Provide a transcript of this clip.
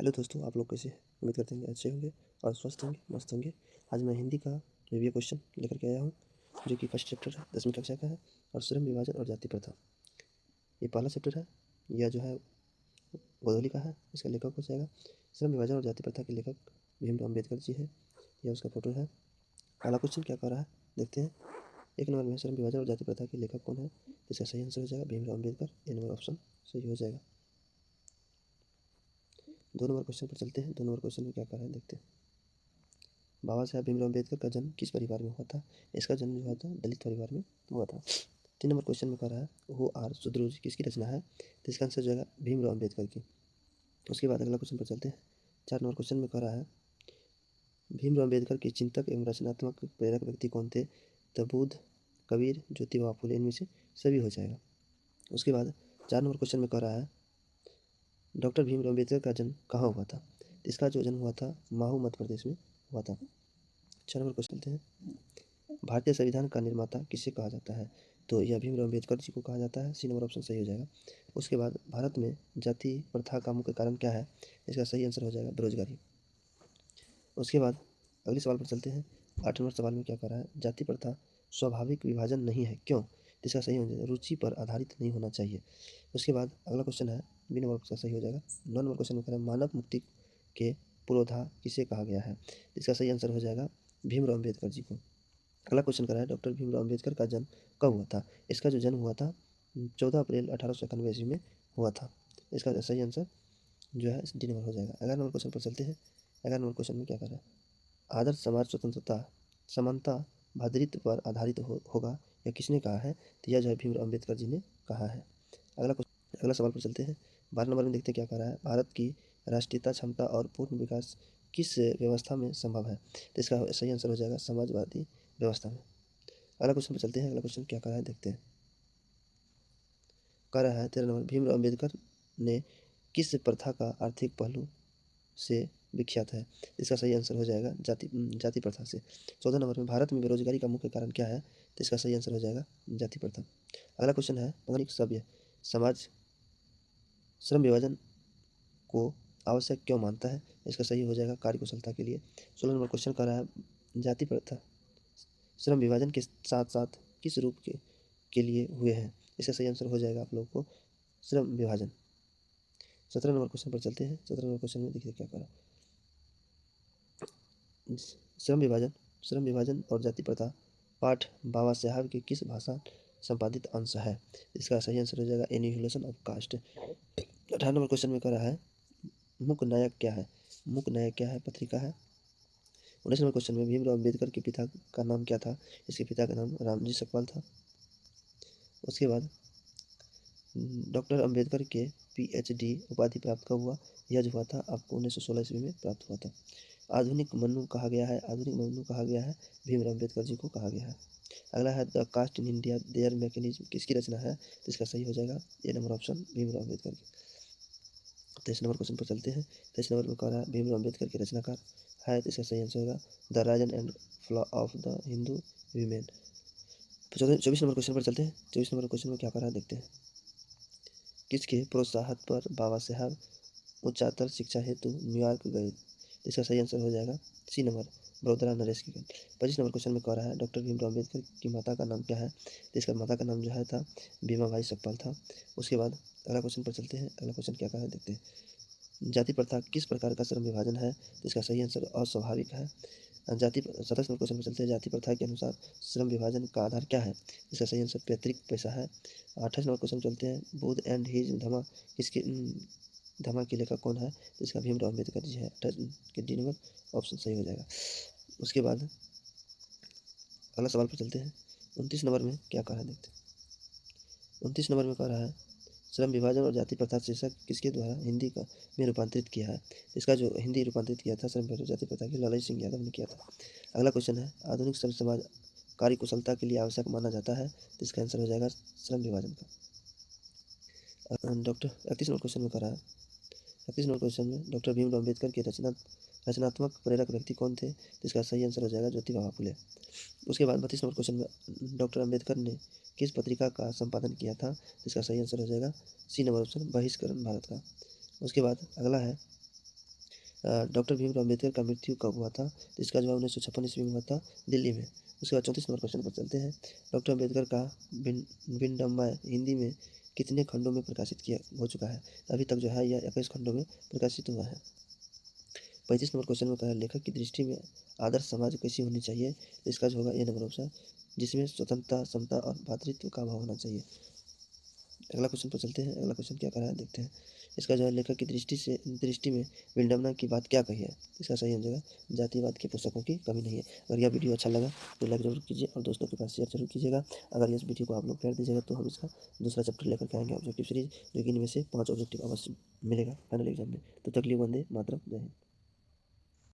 Hello दोस्तों, आप लोग कैसे हैं? उम्मीद करते हैं कि अच्छे होंगे और स्वस्थ होंगे, मस्त होंगे। आज मैं हिंदी का रिव्यू क्वेश्चन लेकर के आया हूँ, जो कि फर्स्ट चैप्टर है, 10वीं कक्षा का है और श्रम विभाजन और जाति प्रथा। ये पहला चैप्टर है। यह जो है गोधूली का है। इसका लेखक हो जाएगा श्रम विभाजन और जाति प्रथा के लेखक भीमराव अम्बेडकर जी है। यह उसका फोटो है। पहला क्वेश्चन क्या कर रहा है देखते हैं। एक नंबर में श्रम विभाजन और जाति प्रथा के लेखक कौन है? इसका सही आंसर हो जाएगा भीमराव अम्बेडकर। ये नंबर ऑप्शन सही हो जाएगा। 2 नंबर क्वेश्चन पर चलते हैं। 2 नंबर क्वेश्चन में क्या कर रहा है देखते हैं। बाबा साहब भीमराव अम्बेडकर का जन्म किस परिवार में हुआ था? इसका जन्म जो हुआ था दलित परिवार में हुआ था। 3 नंबर क्वेश्चन में कह रहा है हु आर सुद्रोज किसकी रचना है? तो इसका आंसर जो है भीमराव अम्बेडकर की। उसके बाद अगला क्वेश्चन पर चलते हैं। 4 नंबर क्वेश्चन में कह रहा है भीमराव अम्बेडकर के चिंतक एवं रचनात्मक प्रेरक व्यक्ति कौन थे? तो बुद्ध, कबीर, ज्योतिबा फुले इनमें से सभी हो जाएगा। उसके बाद 4 नंबर क्वेश्चन में कह रहा है डॉक्टर भीमराव अम्बेडकर का जन्म कहाँ हुआ था? इसका जो जन्म हुआ था महू मध्य प्रदेश में हुआ था। 6 नंबर क्वेश्चन चलते हैं। भारतीय संविधान का निर्माता किसे कहा जाता है? तो यह भीमराव अम्बेडकर जी को कहा जाता है। सी नंबर ऑप्शन सही हो जाएगा। उसके बाद भारत में जाति प्रथा का मुख्य कारण क्या है? इसका सही आंसर हो जाएगा बेरोजगारी। उसके बाद अगले सवाल पर चलते हैं। 8 नंबर सवाल में क्या कह रहा है जाति प्रथा स्वाभाविक विभाजन नहीं है क्यों? तो इसका सही हो जाएगा रुचि पर आधारित नहीं होना चाहिए। उसके बाद अगला क्वेश्चन है बी नंबर का सही हो जाएगा। 9 नंबर क्वेश्चन में कह रहा है मानव मुक्ति के पुरोधा किसे कहा गया है? इसका सही आंसर हो जाएगा भीमराव अम्बेडकर जी को। अगला क्वेश्चन कर रहा है डॉक्टर भीमराव अम्बेडकर का जन्म कब हुआ था? इसका जो जन्म हुआ था 14 अप्रैल 1891 ईस्वी में हुआ था। इसका सही आंसर जो है डी नंबर हो जाएगा। 11 नंबर क्वेश्चन पर चलते हैं। 11 नंबर क्वेश्चन में क्या कर रहा है आदर्श समाज स्वतंत्रता समानता भ्रातृत्व पर आधारित होगा यह किसने कहा है? तो यह जो है भीमराव अम्बेडकर जी ने कहा है। अगला सवाल पर चलते हैं। 12 नंबर में देखते हैं क्या कह रहा है भारत की राष्ट्रीयता क्षमता और पूर्ण विकास किस व्यवस्था में संभव है? तो इसका सही आंसर हो जाएगा समाजवादी व्यवस्था में। अगला क्वेश्चन पर चलते हैं। अगला क्वेश्चन क्या कह रहा है देखते हैं। कह रहा है 13 नंबर भीमराव अम्बेडकर ने किस प्रथा का आर्थिक पहलू से विख्यात है? इसका सही आंसर हो जाएगा जाति प्रथा से। 14 नंबर में भारत में बेरोजगारी का मुख्य कारण क्या है? तो इसका सही आंसर हो जाएगा जाति प्रथा। अगला क्वेश्चन है पौराणिक सभ्य समाज श्रम विभाजन को आवश्यक क्यों मानता है? इसका सही हो जाएगा कार्यकुशलता के लिए। 16 नंबर क्वेश्चन कर रहा है जाति प्रथा श्रम विभाजन के साथ साथ किस रूप के लिए हुए हैं? इसका सही आंसर हो जाएगा आप लोग को श्रम विभाजन। 17 नंबर क्वेश्चन पर चलते हैं। 17 नंबर क्वेश्चन में देखिए क्या करा श्रम विभाजन और जाति प्रथा पाठ बाबा साहब के किस भाषा संपादित अंश है? इसका सही आंसर हो जाएगा annihilation of caste. 18 number question में कह रहा है मूक नायक क्या है? मूक नायक क्या है पत्रिका है। 19 नंबर क्वेश्चन में भीमराव अम्बेडकर के पिता का नाम क्या था? इसके पिता का नाम रामजी सकपाल था। उसके बाद डॉक्टर अम्बेडकर के पीएचडी उपाधि प्राप्त कब हुआ? यह जो हुआ था आपको 1916 ईस्वी में प्राप्त हुआ था। आधुनिक मनु कहा गया है। आधुनिक मनु कहा गया है भीमराव अम्बेडकर जी को कहा गया है। अगला है the caste in India their mechanism किसकी रचना है? तो इसका सही हो जाएगा A number option Bhimrao Ambedkar की। 23 नंबर क्वेश्चन पर चलते हैं। 23 नंबर में कह रहा है भीमराव अम्बेडकर के रचनाकार है। तो इसका सही आंसर होगा the Ryzen and flaw of the Hindu women. 24 number question पर चलते हैं। 24 नंबर क्वेश्चन में क्या कर रहा है देखते हैं। किसके प्रोत्साहन पर बाबा साहब उच्चतर शिक्षा हेतु न्यूयॉर्क गए? इसका सही आंसर हो जाएगा सी नंबर बड़ोदरा नरेश की। 25 नंबर क्वेश्चन में कह रहा है डॉक्टर भीमराव अम्बेडकर की माता का नाम क्या है? तो इसका माता का नाम जो है था भीमाबाई सकपाल था। उसके बाद अगला क्वेश्चन पर चलते हैं। अगला क्वेश्चन क्या कहा है देखते हैं। जाति प्रथा किस प्रकार का श्रम विभाजन है? तो इसका सही आंसर अस्वाभाविक है। 27 नंबर क्वेश्चन पर चलते हैं। जाति प्रथा के अनुसार श्रम विभाजन का आधार क्या है? इसका सही आंसर पैतृक पैसा है। 28 नंबर क्वेश्चन चलते हैं बुद्ध एंड हिज धमा किसके धमा के लेखक कौन है? तो इसका भीमराव अम्बेडकर जी है। के डी नंबर ऑप्शन सही हो जाएगा। उसके बाद अगला सवाल पर चलते हैं। 29 नंबर में क्या कह रहा है देखते हैं। 29 नंबर में कह रहा है श्रम विभाजन और जाति प्रथा शीर्षक किसके द्वारा हिंदी का में रूपांतरित किया है? इसका जो हिंदी रूपांतरित किया था श्रम विभाजन जाति प्रथा के लालच सिंह यादव ने किया था। अगला क्वेश्चन है आधुनिक सभ्य समाज कार्यकुशलता के लिए आवश्यक माना जाता है। तो इसका आंसर हो जाएगा श्रम विभाजन का। डॉक्टर 31 नंबर क्वेश्चन में कह रहा है 31 नंबर क्वेश्चन में डॉक्टर भीमराव अम्बेडकर के रचनात्मक प्रेरक व्यक्ति कौन थे? तो इसका सही आंसर हो जाएगा ज्योतिबा फुले। उसके बाद 32 नंबर क्वेश्चन में डॉक्टर अम्बेडकर ने किस पत्रिका का संपादन किया था? इसका सही आंसर हो जाएगा सी नंबर ऑप्शन बहिष्करण भारत का। उसके बाद अगला है डॉक्टर भीमराव अम्बेडकर का मृत्यु कब हुआ था? तो इसका जवाब 1956 ईस्वी में हुआ था, दिल्ली में। उसके बाद 34 नंबर क्वेश्चन पर चलते हैं। डॉक्टर अम्बेडकर का विडंबना हिंदी में कितने खंडों में प्रकाशित किया हो चुका है? अभी तक जो है यह 21 खंडों में प्रकाशित हुआ है। 35 नंबर क्वेश्चन में कहा है, लेखक की दृष्टि में आदर्श समाज कैसी होनी चाहिए? तो इसका जो होगा ए नंबर ऑप्शन, जिसमें स्वतंत्रता, समता और भातृत्व का भाव होना चाहिए। अगला क्वेश्चन पर चलते हैं। अगला क्वेश्चन क्या कह रहा है देखते हैं। इसका जो है, लेखक की दृष्टि में विडंबना की बात क्या कही है? इसका सही आंसर है, जातिवाद के पुस्तकों की कमी नहीं है। अगर यह वीडियो अच्छा लगा तो लाइक जरूर कीजिए और दोस्तों के पास शेयर जरूर कीजिएगा। अगर इस वीडियो को आप लोग कर दीजिएगा तो हम इसका दूसरा चैप्टर लेकर के आएंगे, ऑब्जेक्टिव सीरीज, जो कि इनमें से 5 ऑब्जेक्टिव अवश्य मिलेगा फाइनल एग्जाम में। तो तक के लिए वंदे मातरम, जय हिंद।